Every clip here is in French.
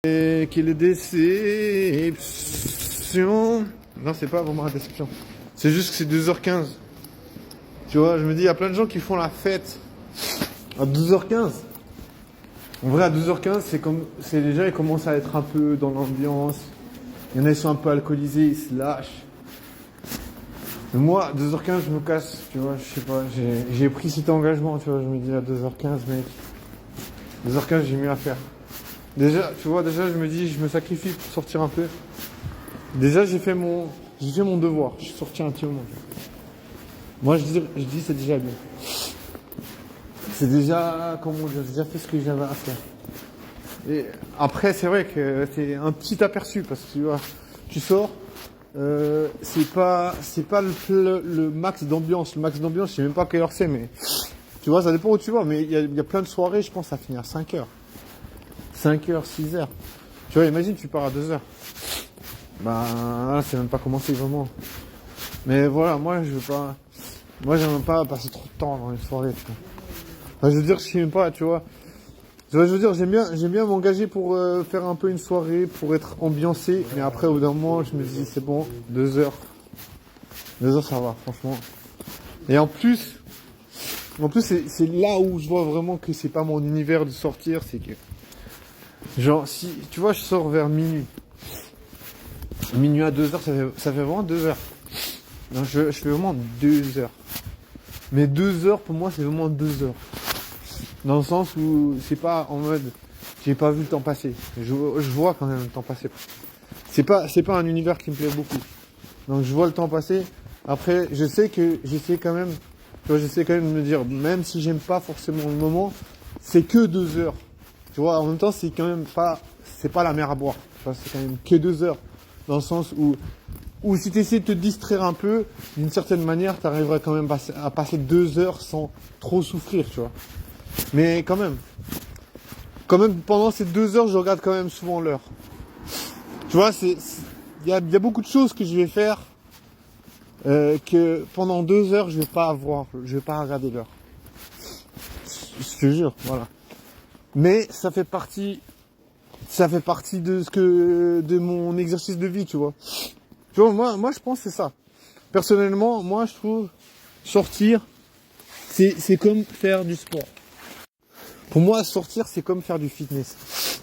Et quelle déception. Non, c'est pas vraiment la déception. C'est juste que c'est 2h15. Tu vois, je me dis, il y a plein de gens qui font la fête à 12h15. En vrai, à 12h15, c'est déjà, ils commencent à être un peu dans l'ambiance. Il y en a, ils sont un peu alcoolisés, ils se lâchent. Mais moi, à 2h15, je me casse, tu vois, je sais pas, j'ai pris cet engagement, tu vois, je me dis à 2h15, mec. 2h15, j'ai mieux à faire. Déjà, tu vois, déjà, je me dis, je me sacrifie pour sortir un peu. Déjà, j'ai fait mon devoir. Je suis sorti un petit moment. Moi, je dis, c'est déjà bien. C'est déjà, comment dire, j'ai déjà fait ce que j'avais à faire. Et après, c'est vrai que c'est un petit aperçu parce que tu vois, tu sors, c'est pas le max d'ambiance. Le max d'ambiance, je sais même pas quelle heure c'est, mais tu vois, ça dépend où tu vas. Mais il y a plein de soirées, je pense, ça finit à 5h. 5h, 6h. Tu vois, imagine, tu pars à 2h. Bah, là, c'est même pas commencé vraiment. Mais voilà, moi, j'aime pas passer trop de temps dans les soirées, tu vois. Enfin, je veux dire, je sais même pas, tu vois. Je veux dire, j'aime bien m'engager pour faire un peu une soirée, pour être ambiancé. Mais après, au bout d'un moment, je me dis, c'est bon, 2h. 2h, ça va, franchement. Et en plus, c'est là où je vois vraiment que c'est pas mon univers de sortir, c'est que, genre, si, tu vois, je sors vers minuit. Minuit à 2h, ça fait vraiment 2h. Donc, je fais vraiment 2h. Mais 2h, pour moi, c'est vraiment 2h. Dans le sens où c'est pas en mode, j'ai pas vu le temps passer. Je vois quand même le temps passer. C'est pas un univers qui me plaît beaucoup. Donc, je vois le temps passer. Après, j'essaie quand même de me dire, même si j'aime pas forcément le moment, c'est que 2h. Tu vois, en même temps, c'est pas la mer à boire. Tu vois, c'est quand même que 2h. Dans le sens où si tu essaies de te distraire un peu, d'une certaine manière, tu arriveras quand même à passer 2h sans trop souffrir, tu vois. Mais quand même, pendant ces 2h, je regarde quand même souvent l'heure. Tu vois, il y a beaucoup de choses que je vais faire que pendant 2h, je vais pas regarder l'heure. Je te jure, voilà. Mais ça fait partie de mon exercice de vie, tu vois. Tu vois, moi, je pense que c'est ça. Personnellement, moi, je trouve sortir, c'est comme faire du sport. Pour moi, sortir, c'est comme faire du fitness.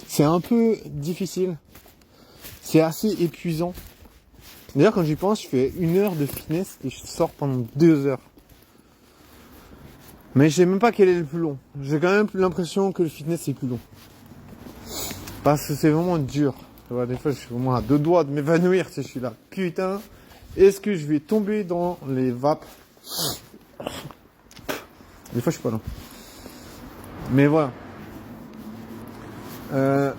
C'est un peu difficile. C'est assez épuisant. D'ailleurs, quand j'y pense, je fais 1 heure de fitness et je sors pendant 2h. Mais je sais même pas quel est le plus long. J'ai quand même l'impression que le fitness est plus long. Parce que c'est vraiment dur. Tu vois, des fois, je suis vraiment à 2 doigts de m'évanouir. Tu sais, je suis là, putain, est-ce que je vais tomber dans les vapes? Des fois, je suis pas loin. Mais voilà. Mais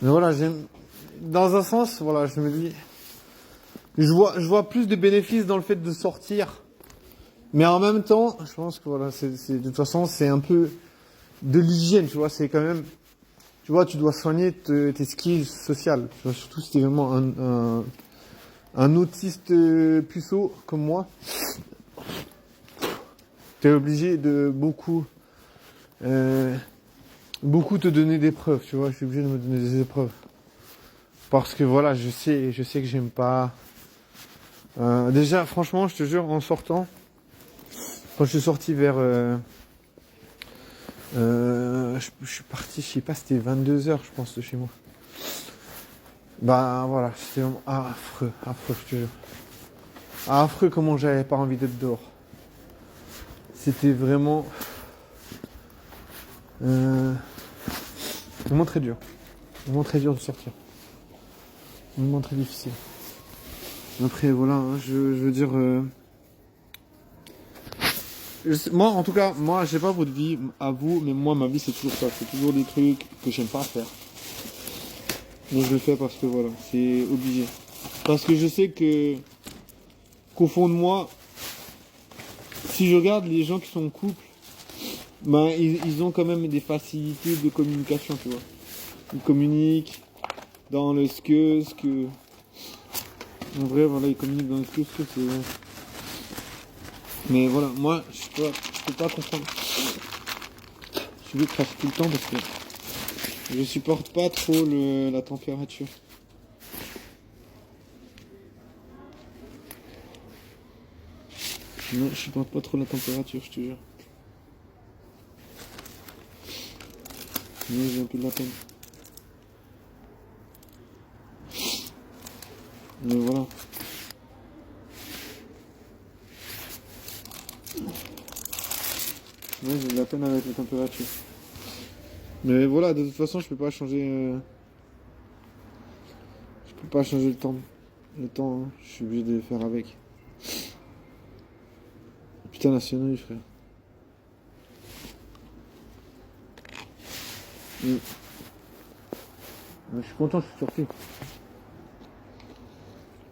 voilà, dans un sens, voilà, je me dis, je vois plus de bénéfices dans le fait de sortir. Mais en même temps, je pense que voilà, de toute façon, c'est un peu de l'hygiène, tu vois, c'est quand même, tu vois, tu dois soigner tes skills sociales. Tu vois, surtout si t'es vraiment un autiste puceau comme moi. T'es obligé de beaucoup te donner des preuves, tu vois, je suis obligé de me donner des épreuves. Parce que voilà, je sais que j'aime pas. Déjà, franchement, je te jure, en sortant, quand je suis sorti vers... je suis parti, je sais pas, c'était 22h, je pense, de chez moi. Bah voilà, c'était vraiment affreux, je te jure. Affreux comment j'avais pas envie d'être dehors. C'était vraiment... vraiment très dur. Vraiment très dur de sortir. Vraiment très difficile. Après, voilà, hein, je veux dire... moi, en tout cas, moi, je sais pas votre vie à vous, mais moi, ma vie, c'est toujours ça. C'est toujours des trucs que j'aime pas faire. Mais je le fais parce que voilà, c'est obligé. Parce que je sais qu'au fond de moi, si je regarde les gens qui sont en couple, ben, ils ont quand même des facilités de communication, tu vois. Ils communiquent dans le ce que... En vrai, voilà, ils communiquent dans le ce que c'est... Mais voilà, moi, je peux pas comprendre. Je le crache tout le temps parce que je supporte pas trop la température. Non, je supporte pas trop la température, je te jure. Non, j'ai un peu de la peine. Mais voilà. Ouais, j'ai de la peine avec la température. Mais voilà, de toute façon, je peux pas changer. Je peux pas changer le temps. Le temps, hein, je suis obligé de le faire avec. Putain, la cyanure, frère. Mm. Je suis content, je suis sorti.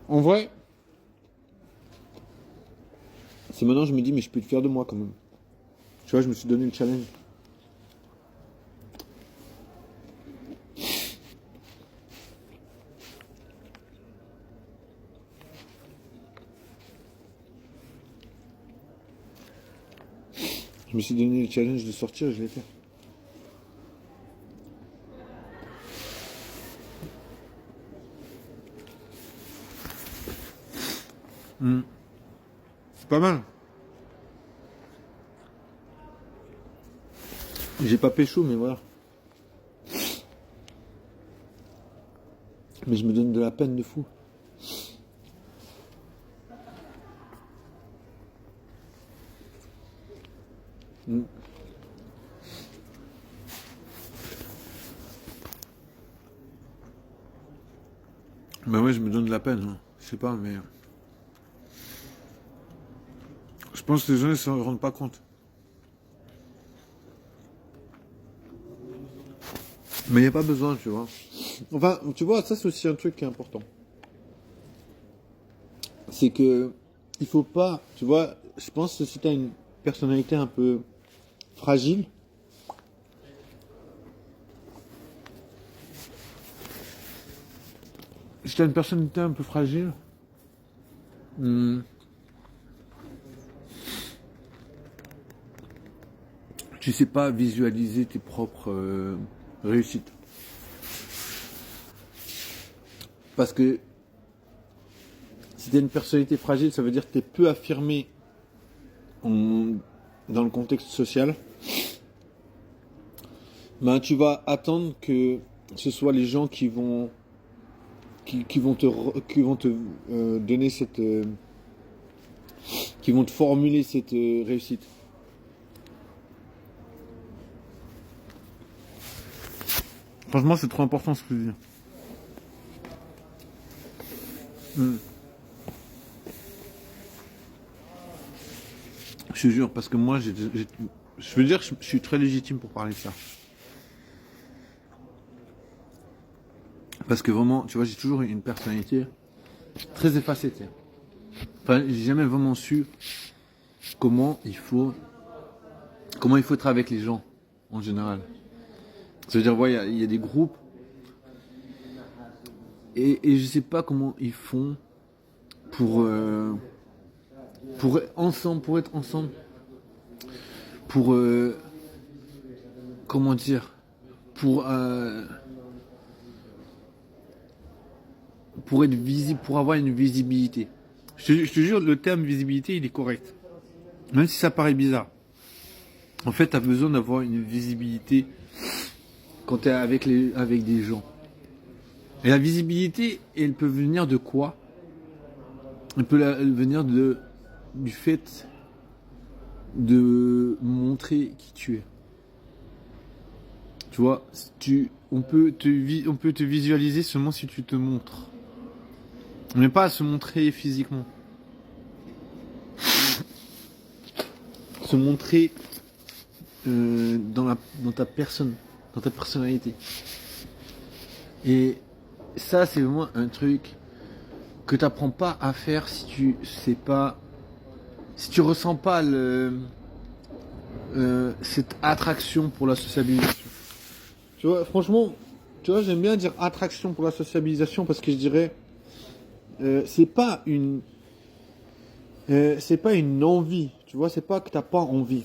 En vrai, c'est maintenant je me dis, mais je peux être fier de moi quand même. Tu vois, je me suis donné le challenge. Je me suis donné le challenge de sortir et je l'ai fait. C'est pas mal. J'ai pas pécho, mais voilà. Mais je me donne de la peine de fou. Ben ouais, je me donne de la peine. Hein. Je sais pas, mais... Je pense que les gens ne s'en rendent pas compte. Mais il n'y a pas besoin, tu vois. Enfin, tu vois, ça c'est aussi un truc qui est important. C'est que il faut pas, tu vois, je pense que si tu as une personnalité un peu fragile, si tu as une personnalité un peu fragile, tu sais pas visualiser tes propres réussites. Parce que si tu as une personnalité fragile, ça veut dire que tu es peu affirmé dans le contexte social. Ben, tu vas attendre que ce soit les gens qui vont te donner cette qui vont te formuler cette réussite. Franchement, c'est trop important ce que je dis. Je te jure, parce que moi, je veux dire, je suis très légitime pour parler de ça. Parce que vraiment, tu vois, j'ai toujours une personnalité très effacée, tu sais. Enfin, j'ai jamais vraiment su comment il faut être avec les gens, en général. Ça veut dire, ouais, il y a des groupes, et je sais pas comment ils font pour être ensemble, pour comment dire, pour être visible, pour avoir une visibilité. Je te jure, le terme visibilité, il est correct. Même si ça paraît bizarre. En fait, tu as besoin d'avoir une visibilité quand tu es avec des gens. Et la visibilité, elle peut venir de quoi? Elle peut venir du fait de montrer qui tu es. Tu vois, on peut te visualiser seulement si tu te montres. Mais pas à se montrer physiquement. Se montrer dans ta personne, dans ta personnalité. Et ça, c'est vraiment un truc que tu n'apprends pas à faire si tu ressens pas cette attraction pour la sociabilisation. Tu vois, franchement, j'aime bien dire attraction pour la sociabilisation parce que je dirais c'est pas une envie, tu vois, c'est pas que t'as pas envie.